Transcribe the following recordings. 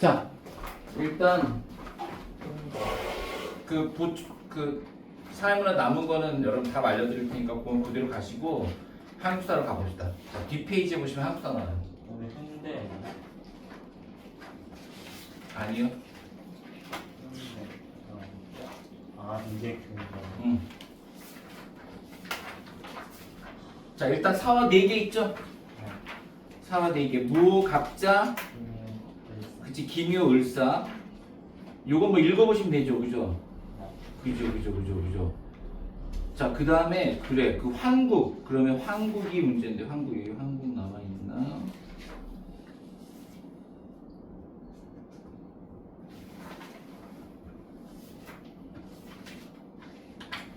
자, 일단 그 사회문화 남은 거는 여러분 다 알려드릴 테니까 그대로 가시고 한국사로 가봅시다. 자, 뒷페이지에 보시면 한국사 나와요. 우리 현대 아니요. 이게 그거. 자, 일단 사화 4개 있죠? 사화 4개. 무, 갑자, 그치, 기묘, 을사. 요거 뭐 읽어보시면 되죠, 그죠? 그죠. 자, 그 다음에 그래, 그 황국. 그러면 황국이 문제인데 황국 나와 있나?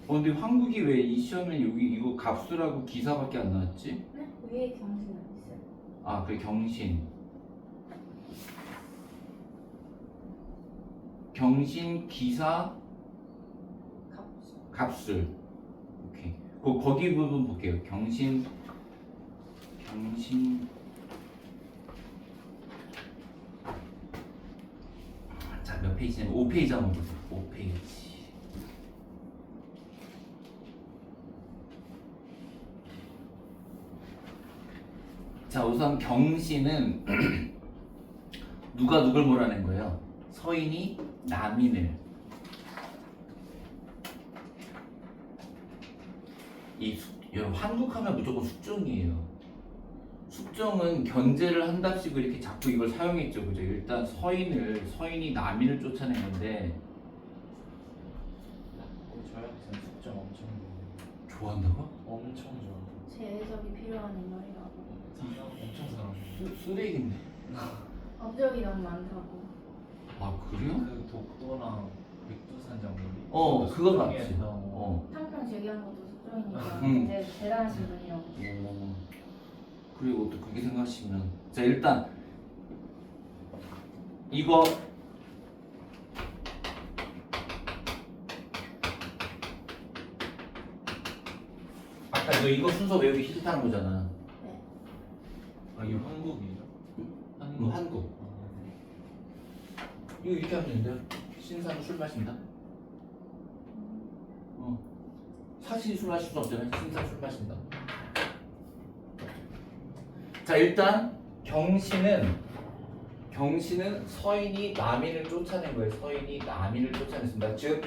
근데 황국이 왜 이 시험에 여기 이거 갑수라고 기사밖에 안 나왔지? 네? 위에 경신 안 있어요? 아, 그래, 경신, 기사, 갑수. 갑술. 오케이. 거기 부분 볼게요. 경신. 자, 몇 페이지냐면 5페이지 한번 보세요. 5페이지. 자, 우선 경신은 누가 누굴 몰아낸 거예요? 서인이 남인을. 여러분 한국하면 무조건 숙종이에요. 숙종은 견제를 한답시고 이렇게 자꾸 이걸 사용했죠, 그죠? 일단 서인이 남인을 쫓아낸 건데. 저희 학생 숙제 엄청 좋아한다고? 엄청 좋아. 제 해석이 필요한 인물이라고. 엄청 사랑해. 쓰레기인데. 업적이 너무 많다고. 아, 그래요? 그 독도랑 백두산 장군이. 그거 맞지. 숙종에서 탕평 제기한 것도 숙종이니까. 음. 근데 대단하신 분이라고. 그리고 또 그렇게 생각하시면, 자, 일단 이거 아까 이거 순서 외우기 싫다는 거잖아. 네. 이게 한국이죠? 한국. 이거 이렇게 하면 되는데요. 신사는 술 마신다. 사실이 술 마실 수 없잖아요. 신사는 술 마신다. 자, 일단 경신은 서인이 남인을 쫓아낸 거예요. 서인이 남인을 쫓아냈습니다. 즉,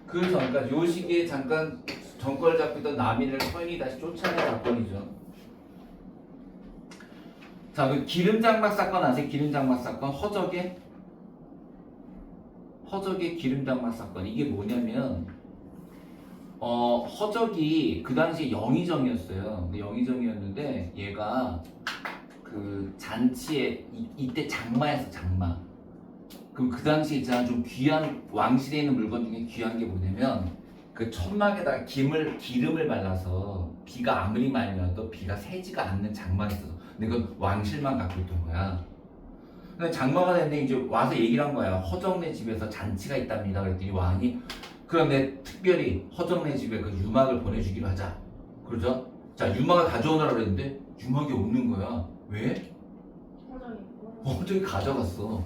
그 전까지 요 시기에 잠깐 정권을 잡고 있던 남인을 서인이 다시 쫓아낸 사건이죠. 자, 그 기름장막 사건 아세요? 기름장막 사건, 허적의 기름장막 사건. 이게 뭐냐면 허적이 그 당시에 영의정이었어요. 영의정이었는데 얘가 그 잔치에 이때 장마였어, 장마. 그럼 그 당시에 있잖아, 좀 귀한 왕실에 있는 물건 중에 귀한 게 뭐냐면 그 천막에다가 기름을 발라서 비가 아무리 많이 와도 비가 새지가 않는 장막이 있어서. 근데 그건 왕실만 갖고 있던 거야. 근데 장마가 됐는데 이제 와서 얘기를 한 거야. 허정네 집에서 잔치가 있답니다. 그랬더니 왕이 그런데 특별히 허정네 집에 그 유막을 보내주기로 하자. 그러죠? 자, 유막을 가져오느라 그랬는데 유막이 없는 거야. 왜? 허정이 가져갔어.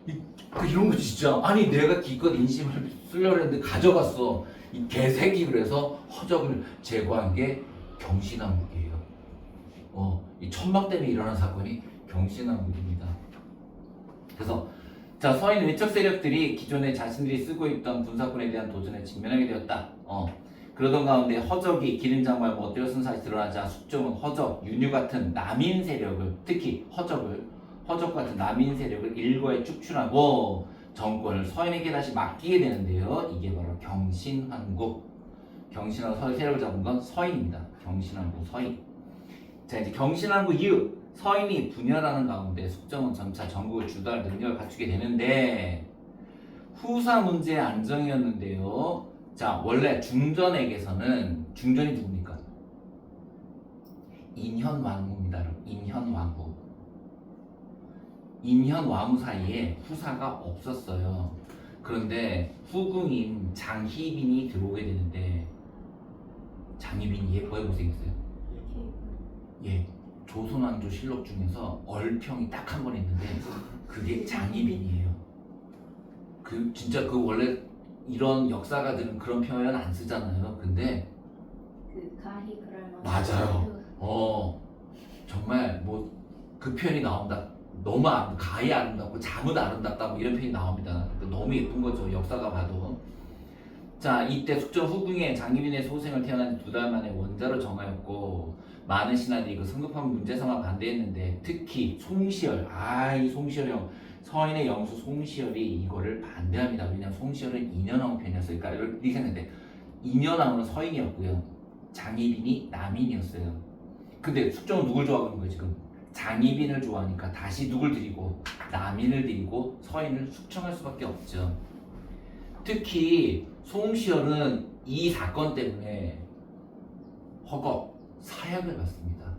이런 거 진짜. 아니, 내가 기껏 인심을 쓰려고 했는데 가져갔어. 이 개새끼. 그래서 허적을 제거한 게 경신왕국이에요. 이 천막 때문에 일어난 사건이 경신왕국입니다. 그래서 자, 서인 외척 세력들이 기존에 자신들이 쓰고 있던 군사권에 대한 도전에 직면하게 되었다. 그러던 가운데 허적이 기름장 말고 엇대어 쓴 사실이 드러나자 숙종은 허적, 윤유 같은 남인 세력을, 특히 허적 같은 남인 세력을 일거에 축출하고 정권을 서인에게 다시 맡기게 되는데요. 이게 바로 경신왕국. 경신왕국 세력을 잡은 건 서인입니다. 경신왕국 서인. 자, 이제 경신왕국 이후 서인이 분열하는 가운데 숙종은 점차 전국을 주도할 능력을 갖추게 되는데 후사 문제의 안정이었는데요. 자, 원래 중전에게서는 중전이 누굽니까? 인현왕후입니다. 인현왕후 사이에 후사가 없었어요. 그런데 후궁인 장희빈이 들어오게 되는데 장희빈이 예뻐요, 못생겼어요? 예, 조선왕조 실록 중에서 얼평이 딱 한 번 있는데 그게 장희빈이에요. 그 진짜 그 원래 이런 역사가들은 그런 표현 안 쓰잖아요. 근데 그 가히 그럴 만한. 맞아요. 정말 뭐 그 표현이 나온다. 너무 가히 아름답고 잠은 아름답다 뭐 이런 표현이 나옵니다. 너무 예쁜 거죠. 역사가 봐도. 자, 이때 숙종 후궁에 장희빈의 소생을 태어난 지 2달 만에 원자로 정하였고 많은 신하들이 그 성급한 문제성과 반대했는데 특히 송시열, 이 송시열 형, 서인의 영수 송시열이 이거를 반대합니다. 왜냐하면 송시열은 인현왕후 편이었어요. 그러니까 이렇게 생각했는데 인현왕후는 서인이었고요. 장희빈이 남인이었어요. 근데 숙종은 누굴 좋아하는 거예요 지금? 장희빈을 좋아하니까 다시 누굴 드리고 남인을 드리고 서인을 숙청할 수밖에 없죠. 특히 송시열은 이 사건 때문에 허거 사약을 받습니다.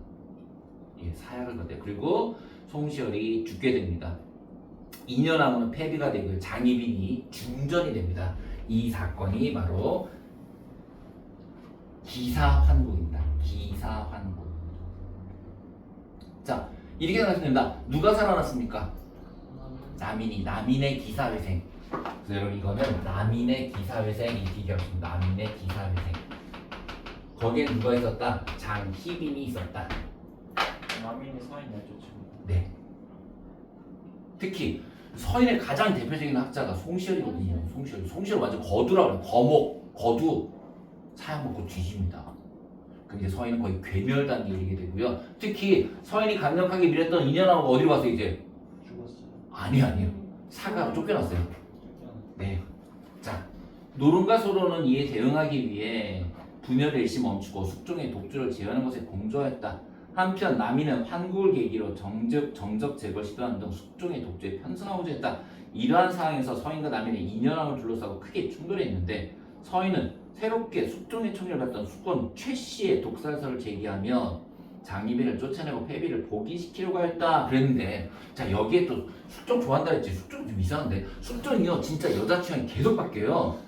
예, 사약을 받아요. 그리고 송시열이 죽게 됩니다. 인현왕후는 폐비가 되고요. 장희빈이 중전이 됩니다. 이 사건이 바로 기사환국입니다. 기사환국. 자, 이렇게 생각하시면 누가 살아났습니까? 남인의 기사회생. 그래서 여러분 이거는 남인의 기사회생 이렇게 얘기하셨습니다. 남인의 기사회생. 거기에 누가 있었다? 장희빈이 있었다. 남인이 서인 내쫓고. 네. 특히 서인의 가장 대표적인 학자가 송시열이거든요. 송시열 완전 거두라고 해요. 거목, 거두. 사약 먹고 뒤집니다. 그럼 이제 서인은 거의 괴멸 단계에 이르게 되고요. 특히 서인이 강력하게 밀었던 인현왕후가 어디로 갔어요 이제? 죽었어요. 아니요. 사가로 쫓겨났어요. 네. 자, 노론과 소론은 이에 대응하기 위해 분열을 일시 멈추고 숙종의 독주를 제어하는 것에 공조했다. 한편 남인은 환국을 계기로 정적 제거를 시도하는 등 숙종의 독주에 편승하고자 했다. 이러한 상황에서 서인과 남인의 인현왕을 둘러싸고 크게 충돌했는데 서인은 새롭게 숙종의 총리를 받던 수권 최씨의 독살설을 제기하며 장희빈을 쫓아내고 폐비를 복위시키려고 했다 그랬는데, 자 여기에 또 숙종 좋아한다 했지. 숙종 좀 이상한데 숙종이요 진짜 여자 취향이 계속 바뀌어요.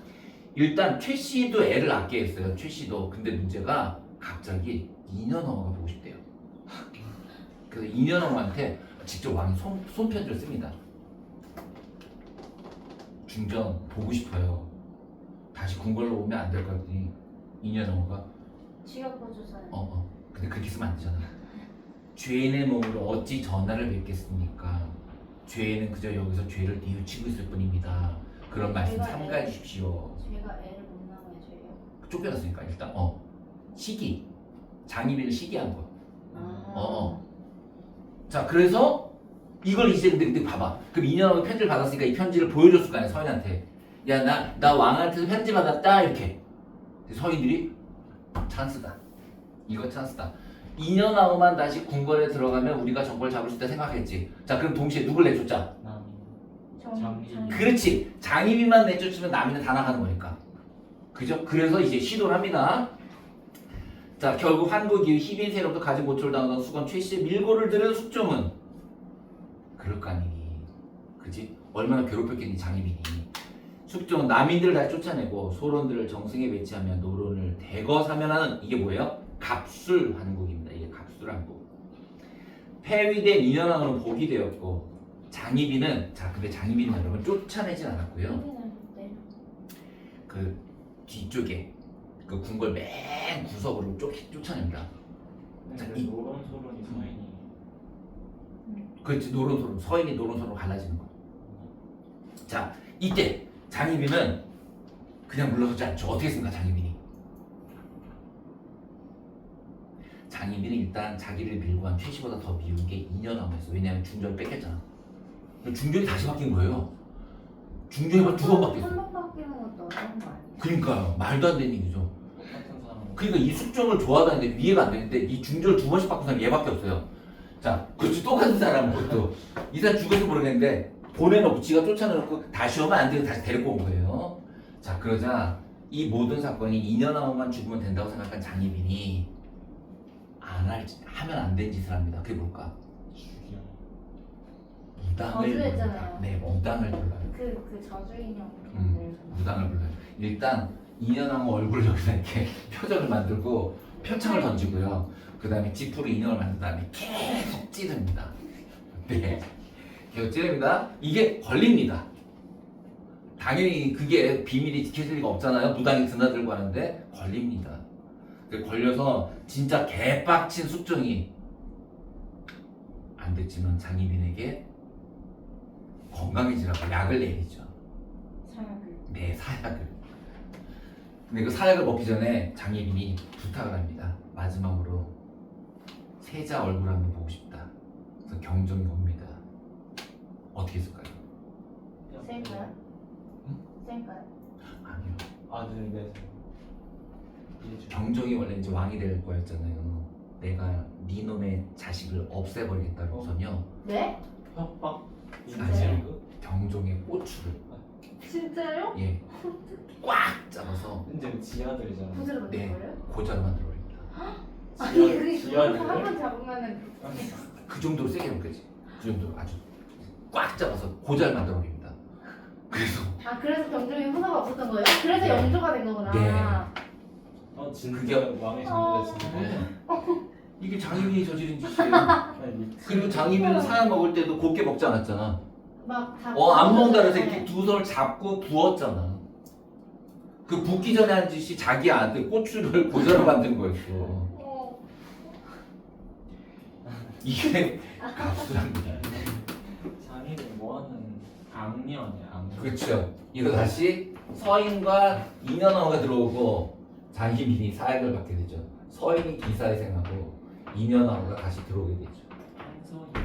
일단 최씨도 애를 낳게 했어요. 최씨도. 근데 문제가 갑자기 인현왕후가 보고 싶대요. 그래서 인현왕후한테 직접 왕이 손편지를 씁니다. 중전 보고 싶어요. 다시 궁궐로 오면 안 될 것 같더니 인현왕후가 취업보조사는. 근데 그렇게 쓰면 안 되잖아. 죄인의 몸으로 어찌 전하를 뵙겠습니까? 죄인은 그저 여기서 죄를 뉘우치고 있을 뿐입니다. 그런 말씀 삼가해 주십시오. 제가 애를 못 낳은 게 죄예요. 쫓겨났으니까 일단 시기. 장희빈을 시기한 거. 자, 그래서 이걸 이제 근데 봐봐. 그럼 인현왕후 편지를 받았으니까 이 편지를 보여줬을 거 아니야 서인한테. 야, 나 왕한테서 편지 받았다 이렇게. 서인들이 찬스다. 이거 찬스다. 인현왕후만 다시 궁궐에 들어가면 우리가 정권을 잡을 수 있다 생각했지. 자, 그럼 동시에 누굴 내쫓자? 장희빈. 그렇지. 장희빈만 내쫓으면 남인은 다 나가는 거니까. 그죠? 그래서 이제 시도를 합니다. 자, 결국 환국 이후 희빈 세력도 가진 고초를 당하던 수건 최씨의 밀고를 들은 숙종은 그럴 거 아니니. 그지? 얼마나 괴롭혔겠니 장희빈이. 숙종은 남인들을 다시 쫓아내고 소론들을 정승에 배치하며 노론을 대거 사면하는, 이게 뭐예요? 갑술환국입니다. 이게 갑술환국. 폐위된 인현왕후는 복이 되었고 장희빈은, 자 근데 장희빈은 여러분 쫓아내진 않았고요. 그 뒤쪽에 그 궁궐 맨 구석으로 쫓아냅니다. 근데 노론소론이 서인이. 그렇지. 노론소론. 서인이 노론소론으로 갈라지는 거. 자, 이때 장희빈은 그냥 물러서지 않죠. 어떻게 했습니까 장희빈이? 장희빈은 일단 자기를 밀고 한 최씨보다 더 미운 게 인현왕후였어. 왜냐하면 중전을 뺏겼잖아. 중전이 다시 바뀐 거예요. 중전이 2번 바뀌었어. 한번 바뀌는 것도 어려운 거 아니에요? 그러니까요. 말도 안 되는 얘기죠. 똑같은 사람. 그러니까 이 숙종을 좋아하다는데 이해가 안 되는데 이 중전을 2번씩 바꾼 사람이 얘밖에 없어요. 자, 그렇지. 똑같은 사람은 그것도 이 사람 죽어서 모르겠는데 보내놓고 지가 쫓아내놓고 다시 오면 안 되고 다시 데리고 온 거예요. 자, 그러자 이 모든 사건이 인현왕후만 죽으면 된다고 생각한 장희빈이 하면 안 된 짓을 합니다. 그게 뭘까? 죽이야. 무당을 저주했잖아요. 불러요. 네, 무당을 불러요. 그 저주 인형. 무당을 불러요. 일단 인현왕후 얼굴을 여기다 이렇게 표정을 만들고 표창을 던지고요. 그 다음에 지푸로 인형을 만든 다음에 계속 찌릅니다. 네. 개혁제입니다. 이게 걸립니다. 당연히 그게 비밀이 지켜질 리가 없잖아요. 무당이 드나들고 하는데 걸립니다. 걸려서 진짜 개빡친 숙종이 안 됐지만 장희빈에게 건강해지라고 약을 내리죠. 사약을. 네, 사약을. 근데 그 사약을 먹기 전에 장희빈이 부탁을 합니다. 마지막으로 세자 얼굴 한번 보고 싶다. 그래서 경종이 옵니다. 어떻게 했을까요? 셀까요? 응? 셀까요? 아니요. 아들 네. 이해주. 경종이 원래 이제 왕이 될 거였잖아요. 내가 네 놈의 자식을 없애버리겠다고서는요. 네? 협박. 아니요. 경종의 꼬추를 진짜요? 예, 꽉 잡아서 근데 지하들이잖아. 부지를 만든 네. 거예요? 고자로 만들어버립니다. 아니 그게 지하를. 그거 한번 잡으면은 그 정도로 세게 먹겠지. 그 정도로 아주 꽉 잡아서 고자를 만들어버립니다. 그래서 아 그래서 경종이 후사가 없었던 거예요? 그래서 네. 영조가 된 거구나. 어 진짜 그게- 왕의 상대였어. 네. 이게 장희빈이 저지른 짓이에요. 아니, 그리고 장희빈은 사약 먹을 때도 곱게 먹지 않았잖아. 막다 안 먹는다 그래서 이렇게 두 손을 잡고 부었잖아. 그 붓기 전에 한 짓이 자기 아들 고추를 고자로 만든 거였어. 어. 이게 갑수랍니다. 장희를 뭐하는 악녀네 악녀. 그렇죠. 이거 다시 서인과 인연어가 들어오고 장희빈이 사약을 받게 되죠. 서인이 기사회생하고 인연어가 다시 들어오게 되죠. 한소희.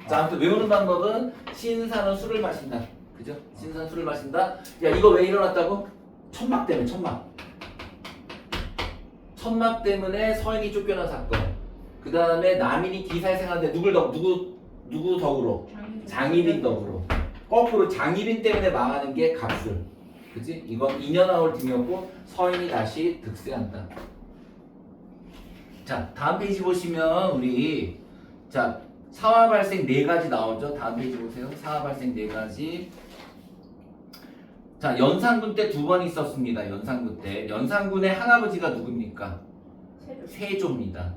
자, 아무튼 외우는 방법은 신사는 술을 마신다. 그죠? 신사는 술을 마신다. 야, 이거 왜 일어났다고? 천막 때문에, 천막. 천막 때문에 서인이 쫓겨난 사건. 그 다음에 남인이 기사회생하는데 누구 덕으로? 장희빈 덕으로. 거꾸로 장희빈 때문에 망하는 게 갑술. 그치? 이건 인연아울 등이었고 서인이 다시 득세한다. 자, 다음 페이지 보시면 우리 자 사화 발생 네 가지 나오죠. 다음 페이지 보세요. 사화 발생 네 가지. 자, 연산군 때 두 번 있었습니다. 연산군 때. 연산군의 할아버지가 누굽니까? 세조입니다.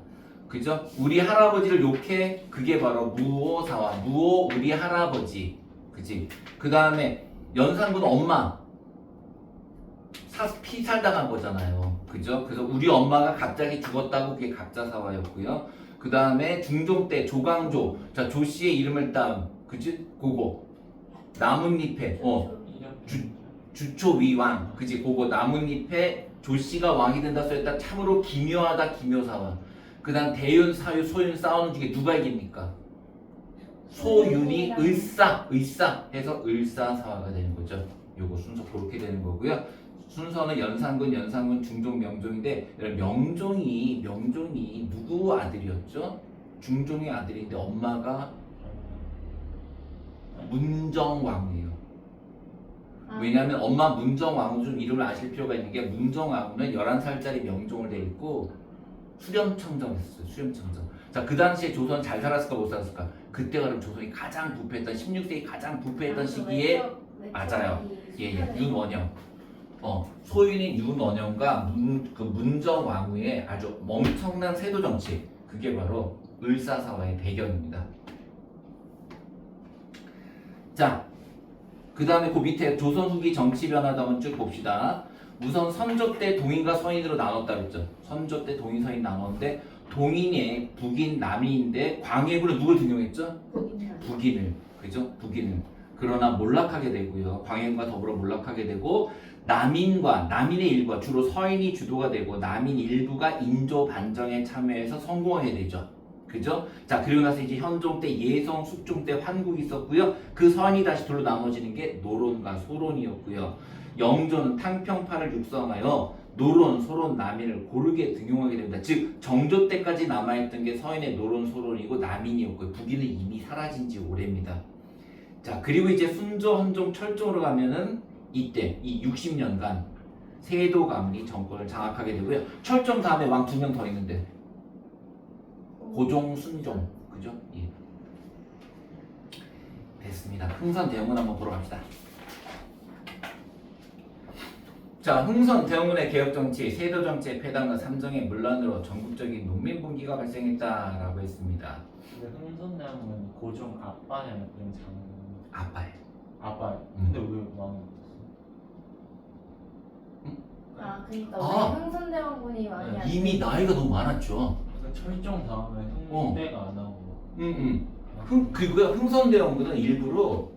그죠? 우리 할아버지를 욕해. 그게 바로 무오사화. 무오 우리 할아버지. 그지? 그 다음에 연산군 엄마. 피살당한 거잖아요. 그죠? 그래서 우리 엄마가 갑자기 죽었다고 그게 갑자사화였고요. 그 다음에 중종 때 조광조. 자, 조 씨의 이름을 딴, 그지? 그거. 나뭇잎에, 주초위왕. 그지? 그거 나뭇잎에 조 씨가 왕이 된다 써있다. 참으로 기묘하다, 기묘사화. 그 다음 대윤, 사유, 소윤 싸우는 중에 누가 이깁니까? 소윤이 을사 해서 을사사화가 되는 거죠. 요거 순서 그렇게 되는 거고요. 순서는 연산군, 중종, 명종인데 명종이 누구 아들이었죠? 중종의 아들인데 엄마가 문정왕이에요. 왜냐하면 엄마 문정왕후 좀 이름을 아실 필요가 있는 게 문정왕후는 11살짜리 명종을 데리고 수렴청정했었어요. 수렴청정. 자, 그 당시에 조선 잘 살았을까 못 살았을까? 그때가 그럼 조선이 가장 부패했던 16세기 가장 부패했던 시기에 맞아요. 예, 윤원영. 소윤인 윤원영과 문정왕후의 아주 멍청난 세도 정치. 그게 바로 을사사화의 배경입니다. 자, 그 다음에 그 밑에 조선 후기 정치 변화도 한번 쭉 봅시다. 우선 선조 때 동인과 서인으로 나눴다 그랬죠. 선조 때 동인, 서인 나눴는데 동인의 북인, 남인인데 광해군은 누굴 등용했죠? 북인을. 그죠? 북인을. 그러나 몰락하게 되고요. 광해군과 더불어 몰락하게 되고 남인의 일부가 주로 서인이 주도가 되고 남인 일부가 인조 반정에 참여해서 성공하게 되죠. 그죠? 자, 그리고 나서 이제 현종 때 예성, 숙종 때 환국이 있었고요. 그 선이 다시 둘로 나눠지는 게 노론과 소론이었고요. 영조는 탕평파를 육성하여 노론, 소론, 남인을 고르게 등용하게 됩니다. 즉 정조 때까지 남아있던 게 서인의 노론, 소론이고 남인이었고요. 북인은 이미 사라진 지 오래입니다. 자, 그리고 이제 순조, 헌종, 철종으로 가면은 이때 이 60년간 세도 가문이 정권을 장악하게 되고요. 철종 다음에 왕 2명 더 있는데 고종, 순종. 그죠? 예. 됐습니다. 흥선 대원군 한번 보러 갑시다. 자, 흥선 대원군의 개혁정치, 세도정치의 폐단과 삼정의 문란으로 전국적인 농민분기가 발생했다라고 했습니다. 근데 흥선대원군 고종 아빠냐 그냥 장 아빠예요. 아빠. 근데 왜 왕이 아 그러니까 아. 우리 흥선대원군이 많이 네. 안 이미 나이가 너무 많았죠. 그래서 철종 다음에 흥대가 안 하고. 그리고요, 흥선대원군은 일부러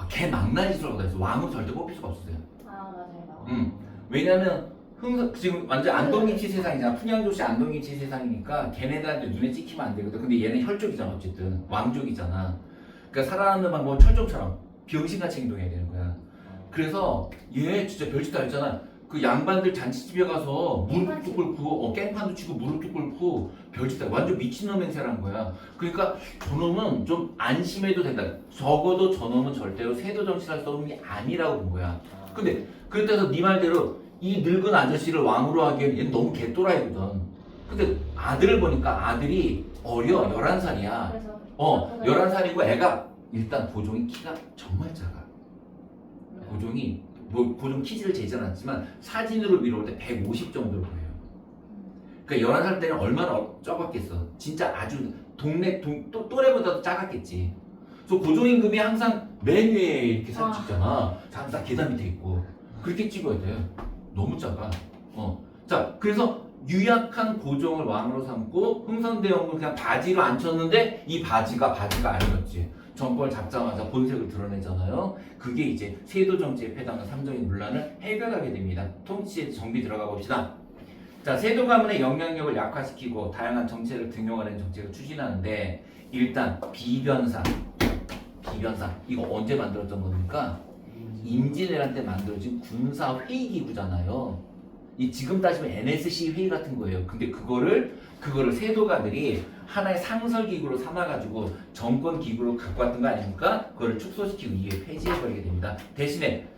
개 망나니수라고 해서 왕으로 절대 뽑힐 수가 없었어요. 아 맞아요. 왜냐면 지금 완전 안동김치 세상이잖아. 풍양조씨 안동김치 세상이니까 걔네들한테 눈에 찍히면 안 되거든. 근데 얘는 혈족이잖아. 어쨌든 왕족이잖아. 그러니까 살아남는 방법은 철종처럼 병신같이 행동해야 되는 거야. 그래서 얘 진짜 별짓 다 했잖아. 그 양반들 잔치집에 가서 무릎도 꿇고 깽판도 치고 무릎도 꿇고 별짓 다 완전 미친놈 행세란 거야. 그러니까 저놈은 좀 안심해도 된다. 적어도 저놈은 절대로 세도 정치할 놈이 아니라고 본 거야. 근데 그때서 네 말대로 이 늙은 아저씨를 왕으로 하기엔 얘는 너무 개또라이거든. 근데 아들을 보니까 아들이 어려. 11살이야. 그래서 11살이고 애가 일단 보종이 키가 정말 작아. 보종이 보종 키즈를 재진 않지만 사진으로 미뤄올 때 150 정도로 보여요. 그러니까 11살 때는 얼마나 적었겠어. 진짜 아주 동네 또래보다도 작았겠지. 그래서 고종임금이 항상 맨 위에 이렇게 사진 찍잖아. 항상 계단 밑에 있고. 그렇게 찍어야 돼. 너무 작아. 자, 그래서 유약한 고종을 왕으로 삼고 흥선대원군 그냥 바지로 앉혔는데 이 바지가 아니었지. 정권을 잡자마자 본색을 드러내잖아요. 그게 이제 세도 정치의 폐단과 삼정의 문란을 해결하게 됩니다. 통치의 정비 들어가 봅시다. 자, 세도 가문의 영향력을 약화시키고 다양한 정책을 등용하는 정책을 추진하는데 일단 비변사 이거 언제 만들었던 겁니까? 임진왜란 때 만들어진 군사 회의 기구잖아요. 이 지금 따지면 NSC 회의 같은 거예요. 근데 그거를 세도가들이 하나의 상설 기구로 삼아가지고 정권 기구로 갖고 왔던 거 아닙니까? 그거를 축소시키고 이게 폐지해버리게 됩니다. 대신에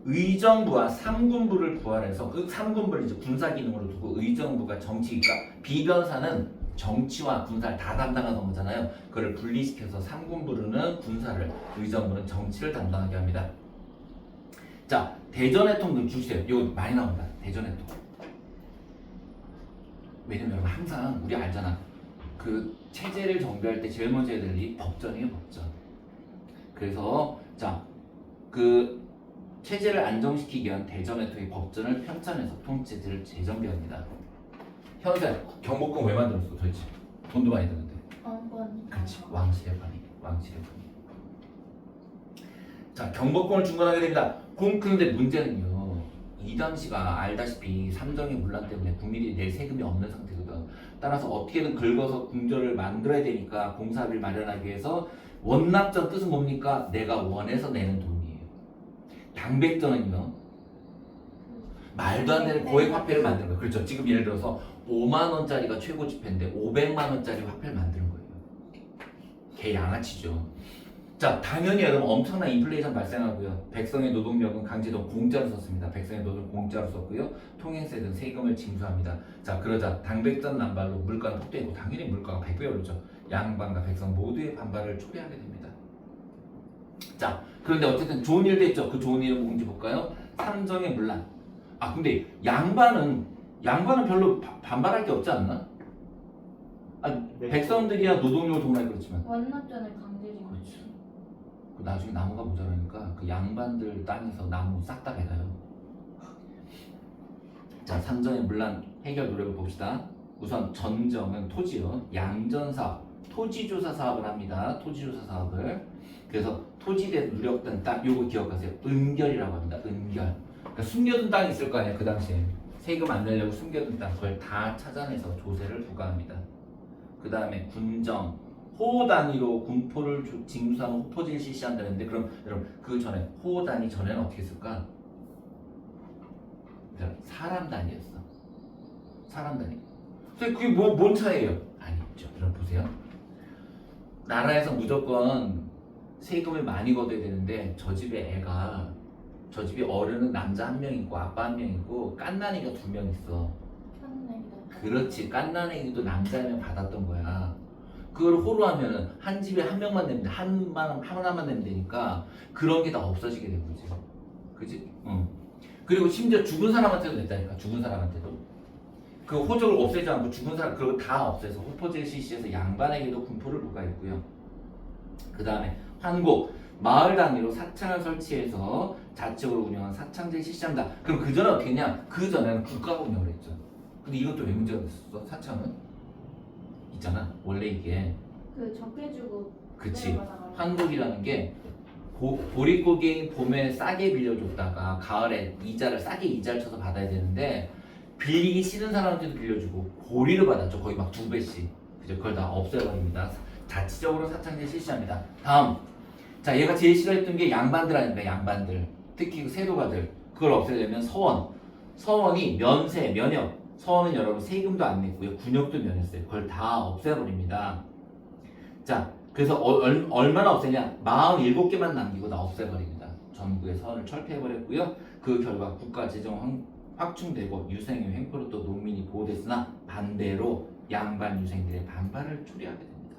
의정부와 삼군부를 부활해서 그 삼군부를 이제 군사 기능으로 두고 의정부가 정치, 그러니까 비변사는 정치와 군사를 다 담당하는 거잖아요. 그걸 분리시켜서 삼군부는 군사를, 의정부는 정치를 담당하게 합니다. 자, 대전해통 주세요. 이거 많이 나온다. 대전해통. 왜냐면 여러분 항상 우리 알잖아. 그 체제를 정비할 때 제일 먼저 해야 될 일이 법전이에요, 법전. 그래서 자, 그 체제를 안정시키기 위한 대전해통의 법전을 편찬해서 통체제를 재정비합니다. 현재 경복궁 왜 만들었어, 도대체? 돈도 많이 드는데. 그렇지, 왕실의 관이. 자, 경복궁을 중건하게 됩니다. 그런데 문제는요. 이 당시가 알다시피 삼정의 문란 때문에 국민이 낼 세금이 없는 상태거든. 따라서 어떻게든 긁어서 궁전을 만들어야 되니까 공사비를 마련하기 위해서 원납전 뜻은 뭡니까? 내가 원해서 내는 돈이에요. 당백전은요. 말도 안 되는 고액 화폐를 만드는 거예요. 그렇죠. 지금 예를 들어서 5만 원짜리가 최고 지폐인데 500만 원짜리 화폐를 만드는 거예요. 개 양아치죠. 자, 당연히 여러분 엄청난 인플레이션 발생하고요. 백성의 노동력은 강제동 공짜로 썼습니다. 백성의 노동 공짜로 썼고요. 통행세 등 세금을 징수합니다. 자, 그러자 당백전 남발로 물가는 폭등했고 당연히 물가가 100배 오르죠. 양반과 백성 모두의 반발을 초래하게 됩니다. 자, 그런데 어쨌든 좋은 일도 있죠. 그 좋은 일은 뭔지 볼까요? 삼정의 문란. 아, 근데 양반은 별로 반발할 게 없지 않나? 백성들이야 노동력을 동원하기 그렇지만 원납전을 강제징. 그렇죠. 나중에 나무가 모자라니까 그 양반들 땅에서 나무 싹 다 베가요. 자, 삼정의 문란 해결 노력을 봅시다. 우선 전정은 토지요. 양전사업, 토지조사 사업을 합니다. 토지조사 사업을. 그래서 토지에 누렸던 땅, 요거 기억하세요. 은결이라고 합니다. 은결. 그러니까 숨겨둔 땅이 있을 거 아니에요. 그 당시에. 세금 안 내려고 숨겨둔 땅, 그걸 다 찾아내서 조세를 부과합니다. 그 다음에 군정, 호 단위로 군포를 징수하는 호포제를 실시한다는데 그럼 여러분 그 전에 호 단위 전에는 어떻게 했을까? 사람 단위였어. 사람 단위. 근데 그게 뭔 차이예요? 아니죠. 여러분 보세요. 나라에서 무조건 세금을 많이 걷어야 되는데 저 집에 어른은 남자 1명 있고 아빠 1명 있고 깐난이가 2명 있어. 그렇지. 깐난애기도 남자 1명 받았던 거야. 그걸 호로 하면은 한 집에 한 명만 내면 돼. 하나만 내면 되니까 그런 게 다 없어지게 된 거지. 그지? 응. 그리고 심지어 죽은 사람한테도 냈다니까. 죽은 사람한테도. 그 호적을 없애지 않고 죽은 사람 그걸 다 없애서 호포제 실시해서 양반에게도 군포를 부과했고요. 그 다음에 환곡 마을 단위로 사창을 설치해서 자치적으로 운영한 사창제 실시합니다. 그럼 그 전에 어떻게 했냐? 그 전에는 국가가 운영을 했죠. 근데 이것도 왜 문제가 됐었어? 사창은 있잖아. 원래 이게 그 적게 주고 그치. 내려가다가 환곡이라는 게 보릿고개인 봄에 싸게 빌려줬다가 가을에 싸게 이자를 쳐서 받아야 되는데 빌리기 싫은 사람한테도 빌려주고 고리를 받았죠. 거의 막 2배씩. 그죠? 그걸 다 없애버립니다. 자치적으로 사창제 실시합니다. 다음. 자, 얘가 제일 싫어했던 게 양반들 아닙니까? 양반들. 특히 그 세도가들. 그걸 없애려면 서원. 서원이 면세, 면역. 서원은 여러분 세금도 안 냈고요. 군역도 면했어요. 그걸 다 없애버립니다. 자, 그래서 얼마나 없애냐? 47개만 남기고 다 없애버립니다. 전국의 서원을 철폐해버렸고요. 그 결과 국가 재정 확충되고 유생의 횡포로 또 농민이 보호됐으나 반대로 양반 유생들의 반발을 초래하게 됩니다.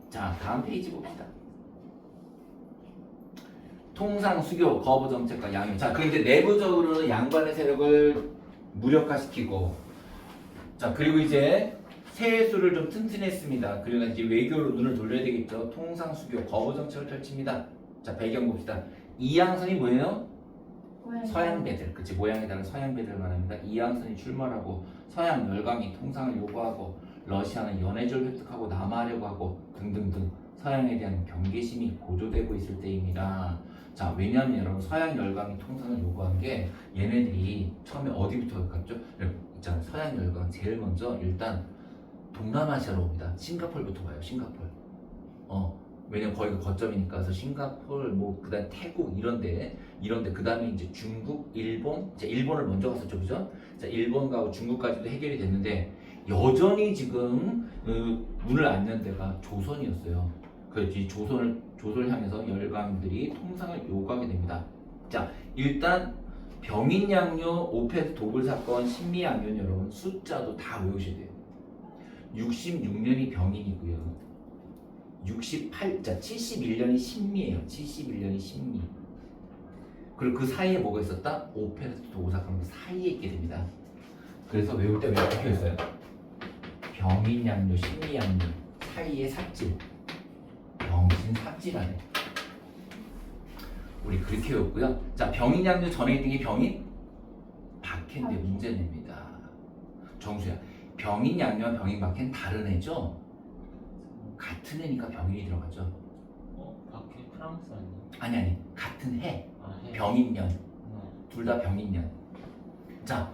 자, 다음 페이지 봅시다. 통상 수교 거부 정책과 양육. 자, 그런데 내부적으로는 양반의 세력을 무력화시키고, 자, 그리고 이제 세수를 좀 튼튼했습니다. 그러니까 이제 외교로 눈을 돌려야 되겠죠. 통상 수교 거부 정책을 펼칩니다. 자, 배경 봅시다. 이양선이 뭐예요? 서양배들, 그치, 모양에 따른 서양배들을 말합니다. 이양선이 출몰하고 서양 열강이 통상을 요구하고 러시아는 연해주를 획득하고 남하하려고 하고 등등등 서양에 대한 경계심이 고조되고 있을 때입니다. 자, 왜냐하면 여러분 서양 열강이 통상을 요구한 게 얘네들이 처음에 어디부터 갔죠? 있잖아요. 서양 열강 제일 먼저 일단 동남아시아로 옵니다. 싱가폴부터 가요. 싱가폴. 왜냐면 거기가 거점이니까. 그래서 싱가폴, 뭐 그다음 태국 이런데 그다음에 이제 중국, 일본, 이제 일본을 먼저 갔었죠, 그죠? 자, 일본 가고 중국까지도 해결이 됐는데 여전히 지금 문을 안 연 데가 조선이었어요. 그래서 이 조선을 향해서 열강들이 통상을 요구하게 됩니다. 자, 일단 병인양요, 오페드 도굴 사건, 신미양요는 여러분 숫자도 다 외우셔야 돼요. 66년이 병인이고요. 71년이 신미예요. 71년이 신미. 그리고 그 사이에 뭐가 있었다? 오페르트 도굴 사건 그 사이에 있게 됩니다. 그래서 외울 때 왜 이렇게 했어요? 병인양요, 신미양요 사이에 삽질. 병신 삽질하네. 우리 그렇게 외웠고요. 자, 병인양요 전에 있던 게 병인 박해인데 문제 냅니다. 정수야, 병인양요와 병인박해는 다른 애죠? 같은 해니까 병인이 들어가죠. 밖에 프랑스 아니야? 아니 같은 해. 해. 병인년. 둘 다 병인년. 자,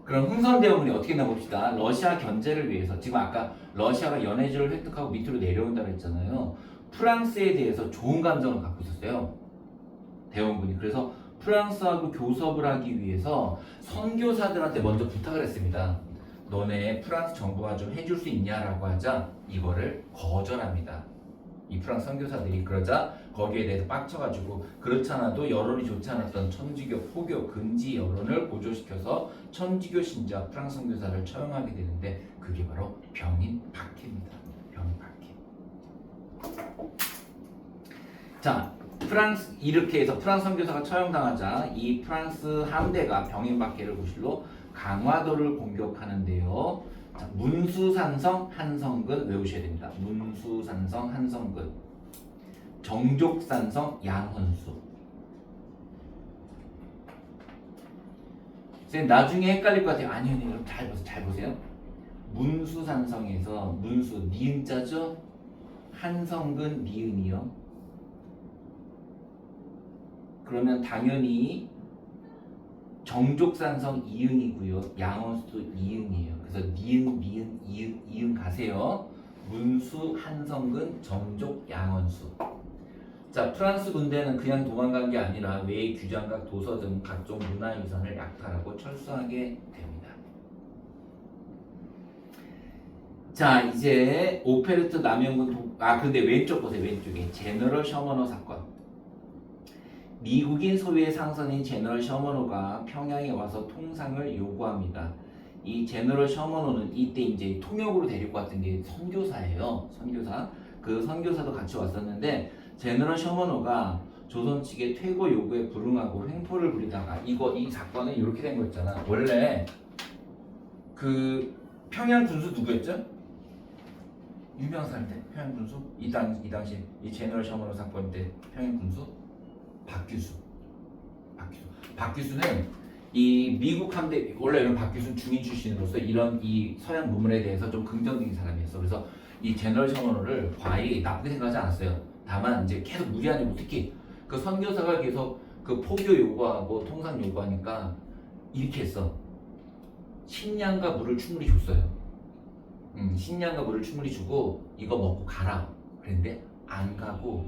그럼 흥선대원군이 어떻게 했나 봅시다. 러시아 견제를 위해서 지금 아까 러시아가 연해주를 획득하고 밑으로 내려온다고 했잖아요. 프랑스에 대해서 좋은 감정을 갖고 있었어요. 대원군이. 그래서 프랑스하고 교섭을 하기 위해서 선교사들한테 먼저 부탁을 했습니다. 너네 프랑스 정부가 좀 해줄 수 있냐라고 하자 이거를 거절합니다. 이 프랑스 선교사들이. 그러자 거기에 대해서 빡쳐가지고 그렇지 않아도 여론이 좋지 않았던 천주교, 포교, 금지 여론을 고조시켜서 천주교 신자 프랑스 선교사를 처형하게 되는데 그게 바로 병인 박해입니다. 병인 박해. 자, 프랑스 이렇게 해서 프랑스 선교사가 처형당하자 이 프랑스 함대가 병인 박해를 구실로 강화도를 공격하는데요. 자, 문수산성 한성근 외우셔야 됩니다. 문수산성 한성근, 정족산성 양헌수. 선생님 나중에 헷갈릴 것 같아요. 아니요, 여러분 잘 보세요. 문수산성에서 문수 니은자죠. 한성근 니은이요. 그러면 당연히 정족산성 이응이고요. 양원수도 이응이에요. 그래서 니은, 미은, 이응 가세요. 문수, 한성근, 정족, 양원수. 자, 프랑스 군대는 그냥 도망간 게 아니라 외의 규장각, 도서 등 각종 문화유산을 약탈하고 철수하게 됩니다. 자, 이제 오페르트 남영군 근데 왼쪽 보세요. 왼쪽에 제너럴 셔머너 사건. 미국인 소유의 상선인 제너럴 셔머노가 평양에 와서 통상을 요구합니다. 이 제너럴 셔머노는 이때 이제 통역으로 데리고 왔던 게 선교사예요. 선교사. 그 선교사도 같이 왔었는데 제너럴 셔머노가 조선 측의 퇴거 요구에 불응하고 횡포를 부리다가 이 사건은 이렇게 된 거였잖아. 원래 그 평양 군수 누구였죠? 유명한 사람인데 평양 군수 이 당시 이 제너럴 셔먼 사건 때 평양 군수 박규수. 박규수는 이 미국 함대 원래 이런 박규수는 중인 출신으로서 이런 이 서양 문물에 대해서 좀 긍정적인 사람이었어. 그래서 이 제너럴 셔먼을 과히 나쁘게 생각하지 않았어요. 다만 이제 계속 무리하는 거 특히 그 선교사가 계속 그 포교 요구하고 통상 요구하니까 이렇게 했어. 식량과 물을 충분히 줬어요. 식량과 물을 충분히 주고 이거 먹고 가라. 그랬는데 안 가고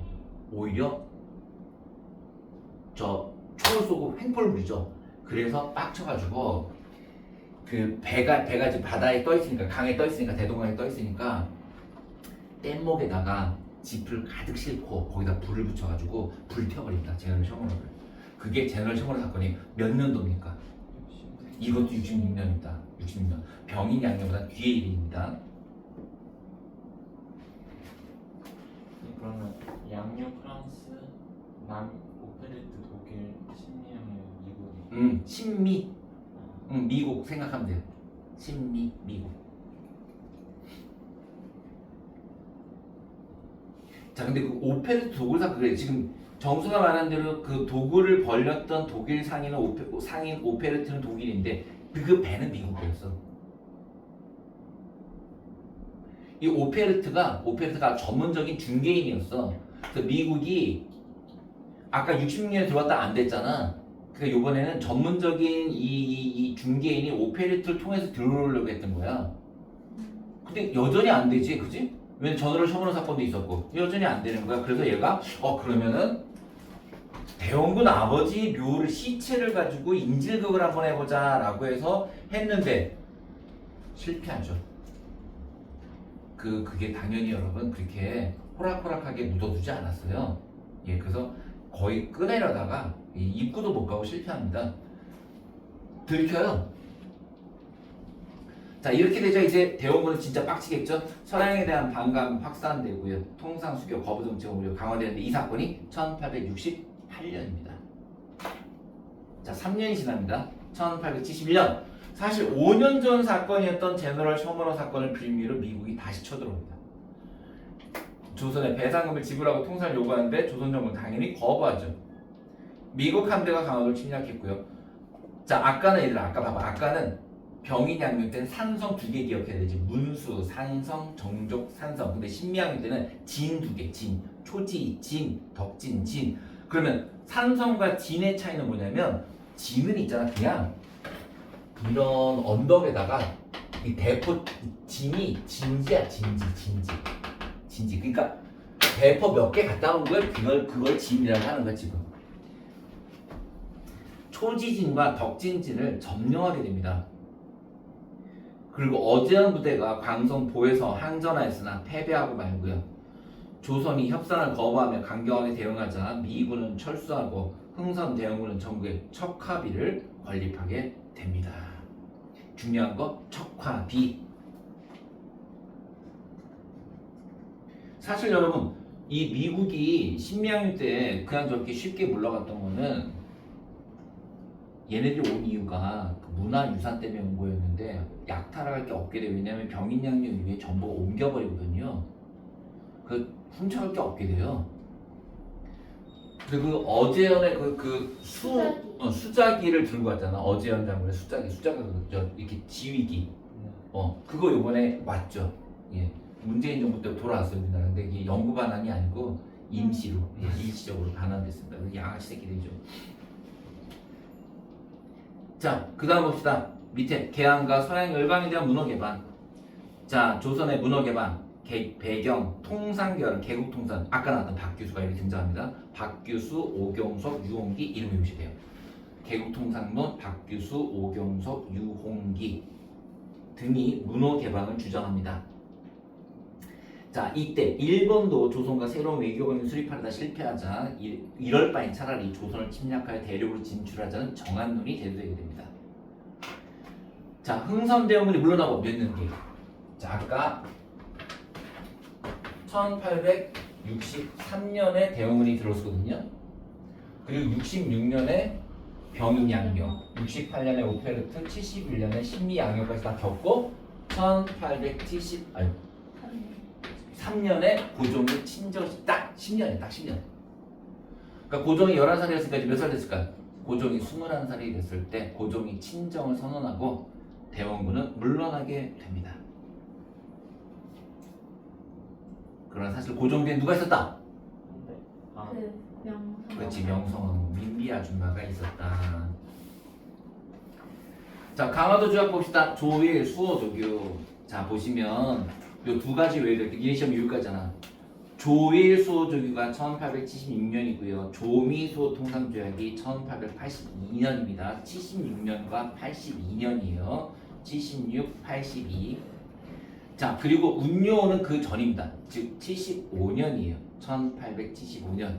오히려 저 총을 쏘고 횡포를 부리죠. 그래서 빡쳐가지고 그 배가 지금 바다에 떠 있으니까 강에 떠 있으니까 대동강에 떠 있으니까 뗏목에다가 짚을 가득 싣고 거기다 불을 붙여가지고 불태워버립니다. 제너럴 셔먼을. 그게 제너럴 셔먼 사건이 몇 년도입니까? 이것도 66년입니다. 66년. 병인 양념보다 뒤의 일입니다. 그러면 양유 프랑스, 남 오페레트 독일, 신미양유 미국이. 신미. 미국 생각하면 돼요. 신미 미국. 자, 근데 그 오페레트 도굴사 그래 지금 정수가 말한 대로 그 도굴을 벌렸던 독일 상인 오페레트는 독일인데 그 배는 미국 배였어. 이 오페레트가 전문적인 중개인이었어. 그래서 미국이 아까 66년에 들어왔다 안 됐잖아. 그러니까 이번에는 전문적인 이 중개인이 오페레트를 통해서 들어오려고 했던 거야. 근데 여전히 안 되지, 그지? 왜냐면 전후를 셔먼 사건도 있었고 여전히 안 되는 거야. 그래서 얘가 그러면은 대원군 아버지 묘를 시체를 가지고 인질극을 한번 해보자 라고 해서 했는데 실패하죠. 그게 당연히 여러분 그렇게 호락호락하게 묻어두지 않았어요. 예, 그래서 거의 끄내려다가 입구도 못 가고 실패합니다. 들켜요. 자, 이렇게 되자 이제 대원군은 진짜 빡치겠죠. 서양에 대한 반감 확산되고요. 통상 수교 거부 정책이 오히려 강화되는데 이 사건이 1868년입니다. 자, 3년이 지납니다. 1871년. 사실 5년 전 사건이었던 제너럴 셔먼 사건을 빌미로 미국이 다시 쳐들어옵니다. 조선에 배상금을 지불하고 통상을 요구하는데 조선 정부는 당연히 거부하죠. 미국 함대가 강화도를 침략했고요. 자, 아까는 아까는 병인 양육 때는 산성 2개 기억해야 되지. 문수, 산성, 정족, 산성. 근데 신미양육 때는 진 2개. 진, 초지, 진, 덕진, 진. 그러면 산성과 진의 차이는 뭐냐면 진은 있잖아. 그냥 이런 언덕에다가 이 대포 진이 진지야. 진지. 그러니까 대포 몇 개 갖다 놓은 걸 그걸 진이라고 하는 거야 지금. 초지진과 덕진진을 점령하게 됩니다. 그리고 어제한 부대가 광성 보에서 항전하였으나 패배하고 말고요. 조선이 협상을 거부하며 강경하게 대응하자 미군은 철수하고 흥선 대원군은 전국에 척화비를 건립하게 됩니다. 중요한 거 척화비. 사실 여러분 이 미국이 신미양유 때 그냥 저렇게 쉽게 물러갔던 거는 얘네들이 온 이유가 그 문화유산 때문에 온 거였는데 약탈할 게 없게 돼요. 왜냐면 병인양요 이후에 전부가 옮겨버리거든요. 그 훔쳐갈 게 없게 돼요. 그리고 어제연의 수자기를 들고 왔잖아. 어제연 장군의 수자기가 이렇게 지휘기. 그거 요번에 왔죠. 예. 문재인 정부 때 돌아왔어요 우리나라. 근데 이게 영구 반환이 아니고 임시로 일시적으로 반환됐습니다. 양아치 새끼들이죠. 자, 그 다음 봅시다. 밑에 개항과 서양 열강에 대한 문호 개방. 자, 조선의 문호 개방 배경 통상결 개국통상. 아까 나왔던 박규수가 여기 등장합니다. 박규수, 오경석, 유홍기 이름이 표시돼요. 개국통상론 박규수, 오경석, 유홍기 등이 문호 개방을 주장합니다. 자, 이때 일본도 조선과 새로운 외교관을 수립하려다 실패하자 이럴 바엔 차라리 조선을 침략하여 대륙으로 진출하자는 정한론이 제도되게 됩니다. 자, 흥선대원군이 물러나고 몇 년기? 자, 아까 1863년에 대원군이 들어섰거든요. 그리고 66년에 병인양요, 68년에 오페르트, 71년에 신미양요까지 다 겪고 3년에 고종이 친정식 딱 10년에 딱 10년. 그러니까 고종이 11살이었으니까 몇 살 됐을까? 고종이 21살이 됐을 때 고종이 친정을 선언하고 대원군은 물러나게 됩니다. 그러나 사실 고종 뒤에 누가 있었다? 네. 아, 그 명성. 그렇지, 명성황후 민비 아줌마가 있었다. 자, 강화도 조약 봅시다. 조일, 수호, 조규. 자, 보시면 요 두 가지 외에도 이게 시험 6가잖아. 조일, 수호, 조규가 1876년이고요. 조미, 수호 통상조약이 1882년입니다. 76년과 82년이에요. 76, 82. 자, 그리고 운요는 그 전입니다. 즉 75년이에요. 1875년.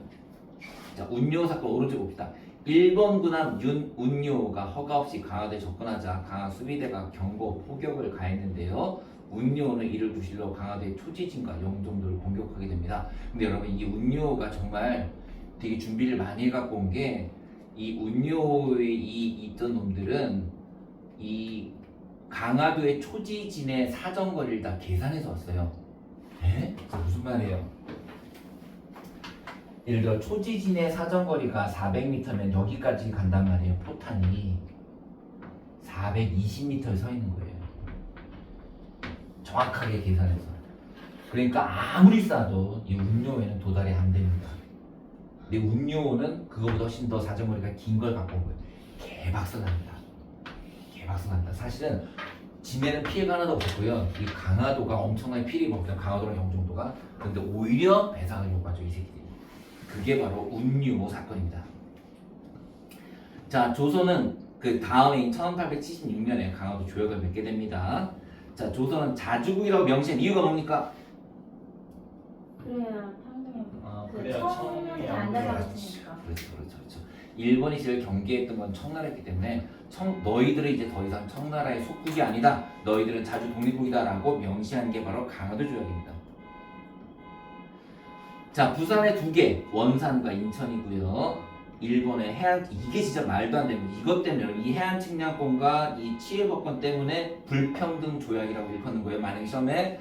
자, 운요 사건 오른쪽 봅시다. 일본 군함 운요가 허가 없이 강화도에 접근하자 강화 수비대가 경고 포격을 가했는데요. 운요는 이를 구실로 강화도의 초지진과 영종도를 공격하게 됩니다. 근데 여러분 이 운요가 정말 되게 준비를 많이 해갖고 온 게 이 운요에 있던 놈들은 이 강화도의 초지진의 사정거리를 다 계산해서 왔어요. 에? 그게 무슨 말이에요? 예를 들어 초지진의 사정거리가 400m면 여기까지 간단 말이에요. 포탄이 420m에 서 있는 거예요. 정확하게 계산해서. 그러니까 아무리 쏴도 이 운요에는 도달이 안 됩니다. 근데 운요는 그거보다 훨씬 더 사정거리가 긴 걸 갖고 온 거예요. 개박살납니다. 개박살납니다. 사실은 진해는 피해가 하나도 없었고요. 이 강화도가 엄청나게 피해를 입었거든요. 강화도랑 영종도가. 그런데 오히려 배상을 요구하죠, 이 새끼들이. 그게 바로 운요 사건입니다. 자, 조선은 그 다음인 1876년에 강화도 조약을 맺게 됩니다. 자, 조선은 자주국이라고 명시한 이유가 뭡니까? 그래야 평등해. 아, 그 그래야 청년이 청년이 안 안 달라졌으니까. 그렇죠. 일본이 제일 경계했던 건 청나라였기 때문에 너희들은 이제 더 이상 청나라의 속국이 아니다. 너희들은 자주 독립국이다라고 명시한 게 바로 강화도 조약입니다. 자, 부산에 두 개, 원산과 인천이고요. 일본의 해안, 이게 진짜 말도 안 됩니다. 이것 때문에 이 해안 측량권과 이 치해법권 때문에 불평등 조약이라고 일컫는 거예요. 만약 시험에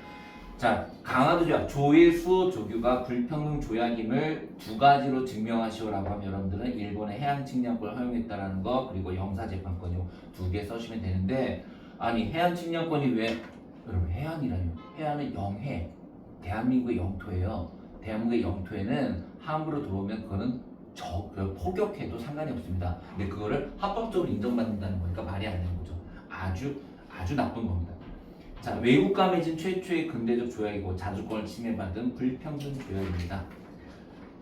자, 강화도 조약, 조일, 수호, 조규가 불평등 조약임을 두 가지로 증명하시오라고 하면 여러분들은 일본의 해안 측량권을 허용했다라는 거 그리고 영사재판권 두 개 써주시면 되는데 아니 해안 측량권이 왜 여러분 해안이라뇨? 해안은 영해, 대한민국의 영토예요. 대한민국의 영토에는 함부로 들어오면 그거는 포격해도 상관이 없습니다. 근데 그거를 합법적으로 인정받는다는 거니까 말이 안 되는 거죠. 아주 나쁜 겁니다. 자, 외국과 맺은 최초의 근대적 조약이고 자주권을 침해받은 불평등 조약입니다.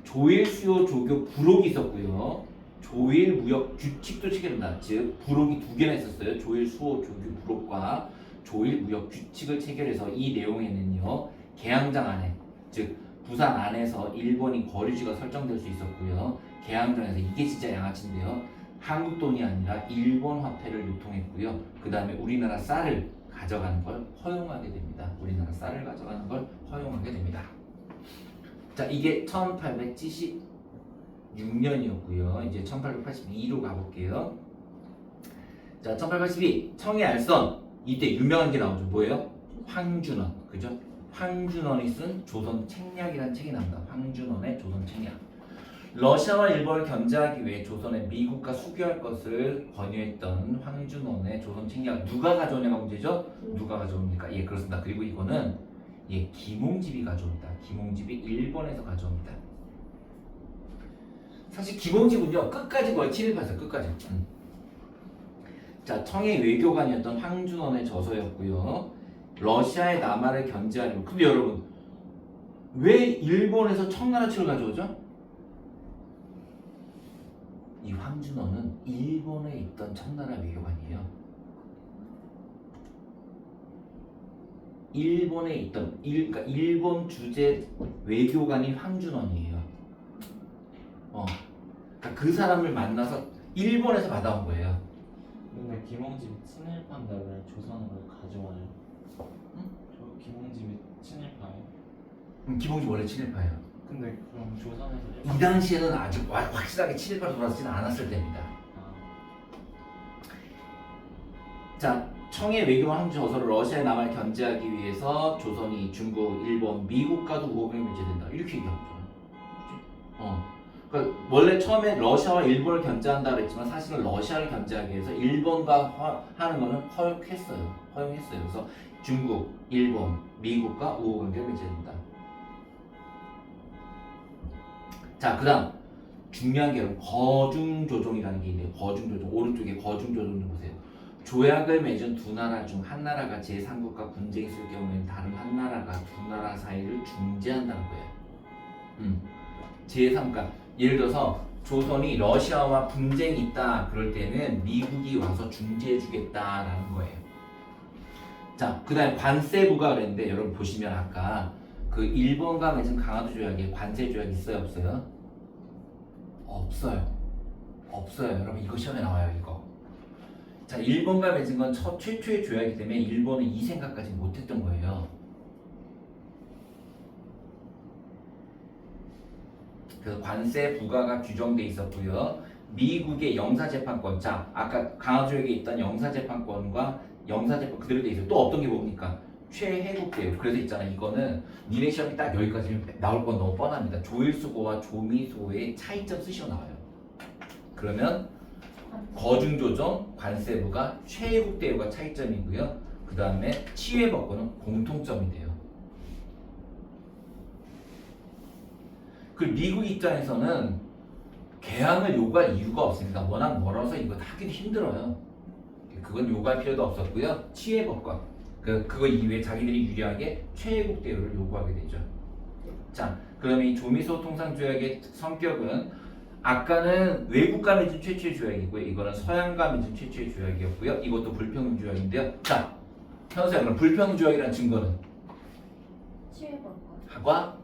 조일, 수요, 조교, 부록이 있었고요. 조일 무역 규칙도 체결한다. 즉 부록이 두 개나 있었어요. 조일, 수호, 조교, 부록과 조일 무역 규칙을 체결해서 이 내용에는요. 계양장 안에 즉 부산 안에서 일본인 거류지가 설정될 수 있었고요. 계양장에서 이게 진짜 양아치인데요. 한국 돈이 아니라 일본 화폐를 유통했고요. 그 다음에 우리나라 쌀을 가져가는 걸 허용하게 됩니다. 우리나라 쌀을 가져가는 걸 허용하게 됩니다. 자, 이게 1876년이었고요. 이제 1882로 가볼게요. 자, 1882 청해 알선 이때 유명한 게 나오죠. 뭐예요? 황준원, 그죠? 황준원이 쓴 조선 책략이라는 책이 나옵니다. 황준원의 조선 책략. 러시아와 일본을 견제하기 위해 조선에 미국과 수교할 것을 권유했던 황준원의 조선 책략 누가 가져오냐가 문제죠? 누가 가져옵니까? 예, 그렇습니다. 그리고 이거는 김홍집이 가져옵니다. 김홍집이 일본에서 가져옵니다. 사실 김홍집은요 끝까지 거의 친일파였어요. 끝까지. 자, 청해 외교관이었던 황준원의 저서였고요. 러시아의 남하를 견제하려고. 근데 여러분 왜 일본에서 청나라치를 가져오죠? 이 황준원은 일본에 있던 청나라 외교관이에요. 일본에 있던 그러니까 일본 주재 외교관이 황준원이에요. 그러니까 그 사람을 만나서 일본에서 받아온 거예요. 근데 김홍집이 친일파인데 왜 조선을 가져와요? 저 김홍집이 친일파예요? 김홍집 원래 친일파예요. 근데 그럼 조선에서 이 당시에는 아직 확실하게 친일파로 돌아서지는 않았을 때입니다. 자, 청해 외교관 항주 저서를 러시아에 남을 견제하기 위해서 조선이 중국, 일본, 미국과도 우호병이 맺어야 된다. 이렇게 얘기하죠. 그러니까 원래 처음에 러시아와 일본을 견제한다 그랬지만 사실은 러시아를 견제하기 위해서 일본과 하는 거는 허용했어요. 그래서 중국, 일본, 미국과 우호관계를 맺어야 된다. 자, 그다음 중요한 게 여러분 거중조정이라는 게 있네요. 거중조정 오른쪽에 거중조정 좀 보세요. 조약을 맺은 두 나라 중 한 나라가 제3국과 분쟁이 있을 경우에는 다른 한 나라가 두 나라 사이를 중재한다는 거예요. 제3국 예를 들어서 조선이 러시아와 분쟁이 있다 그럴 때는 미국이 와서 중재해 주겠다라는 거예요. 자, 그다음에 관세부가 그랬는데 여러분 보시면 아까 그 일본과 맺은 강화도 조약에 관세 조약 있어요, 없어요? 없어요. 여러분 이거 시험에 나와요, 이거. 자, 일본과 맺은 건 최초의 조약이기 때문에 일본은 이 생각까지 못했던 거예요. 그래서 관세 부과가 규정돼 있었고요. 미국의 영사재판권, 자 아까 강화조약에 있던 영사재판권과 영사재판 그대로 돼 있어요. 또 어떤 게 뭡니까? 최혜국대요. 그래서 있잖아. 이거는 니네 시험이 딱 여기까지 나올 건 너무 뻔합니다. 조일수고와 조미소의 차이점 쓰시어 나와요. 그러면 거중조정, 관세부가 최혜국대요가 차이점이고요. 그 다음에 치외법권은 공통점이 돼요. 그 미국 입장에서는 개항을 요구할 이유가 없습니다. 워낙 멀어서 이거 하기도 힘들어요. 그건 요구할 필요도 없었고요. 치외법권 그거 이외에 자기들이 유리하게 최혜국 대우를 요구하게 되죠. 자, 그러면 이 조미소 통상조약의 성격은 아까는 외국과 맺은 최초의 조약이고요. 이거는 서양과 맺은 최초의 조약이었고요. 이것도 불평등 조약인데요. 자, 현수야, 그럼 불평등 조약이라는 증거는 치외법권. 하과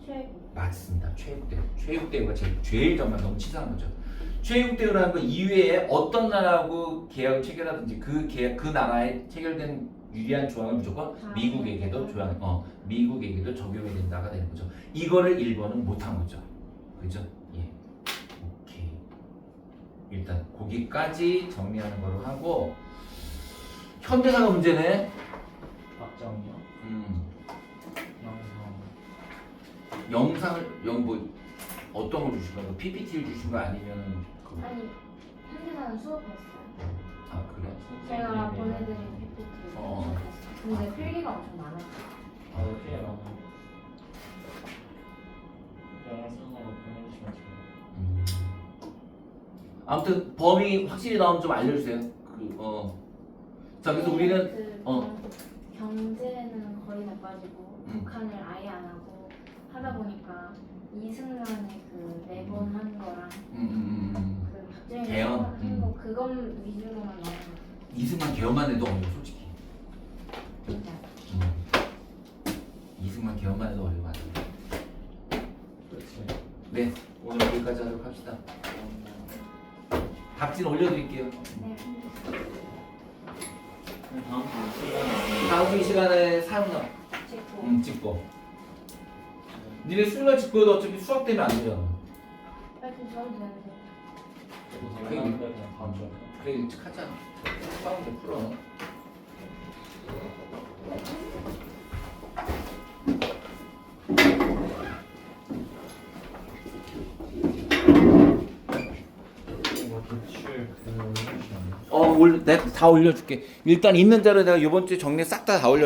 최고. 맞습니다. 최혜국대우. 최혜국대우가 제일 정말 너무 치사한 거죠. 최혜국대우라는 건 이외에 어떤 나라하고 계약을 체결하든지 그 나라에 체결된 유리한 조항은 무조건 미국에게도 미국에게도 적용이 된다가 되는 거죠. 이거를 일본은 못한 거죠. 그죠? 예. 오케이. 일단 거기까지 정리하는 거로 하고 현대사가 문제네. 박정희요? 영상을 뭐 어떤 걸 주신 거예요? PPT를 주신 거 아니면 아니 현대사는 수업했어요. 아 그래? 제가 보내드린 PPT 수업했어요. 근데 필기가 엄청 많았어요. 이렇게 나오는 영상으로 보내주시면 좋아요. 아무튼 범위 확실히 나오면 좀 알려주세요. 자 그래서 우리는 경제는 거의 다 빠지고 북한을 아예 안 하고 하다 보니까 이승만의 그 매번 한 거랑 그 박정희 개헌, 한거 그건 위주로만 나오는 거 이승만 개헌만 해도 어려워 솔직히. 진짜. 이승만 개헌만 해도 어려워. 그렇지. 네 오늘 여기까지 하도록 합시다. 답진 올려드릴게요. 네. 다음 주 시간에 다음 주 이 시간에 사용량 찍고. 찍고. 니네 수능을 짚고 해도 어차피 수학 때문에 안 되잖아. 하여튼 저도 되는데. 그냥 다음 주에 그래 하자. 수학 좀 풀어. 노출 그 올려주시면 내가 다 올려줄게. 일단 있는 자료 내가 이번 주에 정리 싹 다 올려.